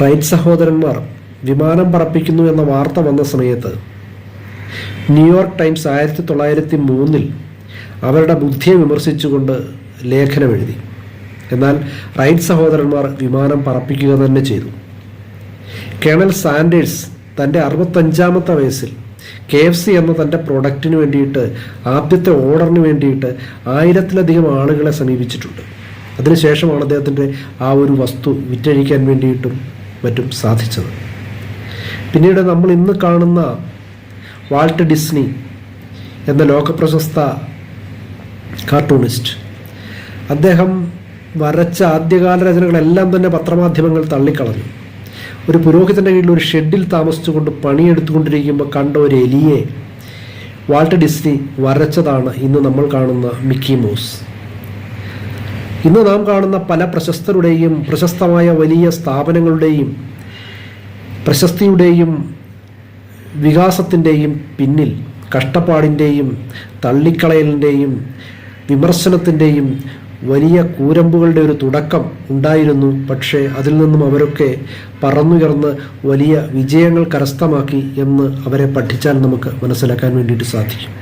Right സഹോദരന്മാർ വിമാനം പറപ്പിക്കുന്നു എന്ന വാർത്ത വന്ന സമയത്ത് ന്യൂയോർക്ക് ടൈംസ് 1903 അവരുടെ ബുദ്ധിയെ വിമർശിച്ചുകൊണ്ട് ലേഖനം എഴുതി. എന്നാൽ റൈറ്റ് സഹോദരന്മാർ വിമാനം പറപ്പിക്കുക തന്നെ ചെയ്തു. കേണൽ സാൻഡേഴ്സ് തൻ്റെ 65-ാമത്തെ വയസ്സിൽ KFC എന്ന തൻ്റെ പ്രൊഡക്റ്റിന് വേണ്ടിയിട്ട് ആദ്യത്തെ ഓർഡറിന് വേണ്ടിയിട്ട് 1000-ലധികം ആളുകളെ സമീപിച്ചിട്ടുണ്ട്. അതിനുശേഷമാണ് അദ്ദേഹത്തിൻ്റെ ആ ഒരു വസ്തു വിറ്റഴിക്കാൻ വേണ്ടിയിട്ടും മറ്റും സാധിച്ചത്. പിന്നീട് നമ്മൾ ഇന്ന് കാണുന്ന വാൾട്ട് ഡിസ്നി എന്ന ലോകപ്രശസ്ത കാർട്ടൂണിസ്റ്റ്, അദ്ദേഹം വരച്ച ആദ്യകാല രചനകളെല്ലാം തന്നെ പത്രമാധ്യമങ്ങൾ തള്ളിക്കളഞ്ഞു. ഒരു പുരോഹിതൻ്റെ കീഴിൽ ഒരു ഷെഡിൽ താമസിച്ചുകൊണ്ട് പണിയെടുത്തുകൊണ്ടിരിക്കുമ്പോൾ കണ്ട ഒരു എലിയെ വാൾട്ട് ഡിസ്നി വരച്ചതാണ് ഇന്ന് നമ്മൾ കാണുന്ന മിക്കി മൗസ്. ഇന്ന് നാം കാണുന്ന പല പ്രശസ്തരുടെയും പ്രശസ്തമായ വലിയ സ്ഥാപനങ്ങളുടെയും പ്രശസ്തിയുടെയും വികാസത്തിൻ്റെയും പിന്നിൽ കഷ്ടപ്പാടിൻ്റെയും തള്ളിക്കളയലിൻ്റെയും വിമർശനത്തിൻ്റെയും വലിയ കൂരമ്പുകളുടെ ഒരു തുടക്കം ഉണ്ടായിരുന്നു. പക്ഷേ അതിൽ നിന്നും അവരൊക്കെ പറന്നുയർന്ന് വലിയ വിജയങ്ങൾ കരസ്ഥമാക്കി എന്ന് അവരെ പഠിച്ചാൽ നമുക്ക് മനസ്സിലാക്കാൻ വേണ്ടിയിട്ട് സാധിക്കും.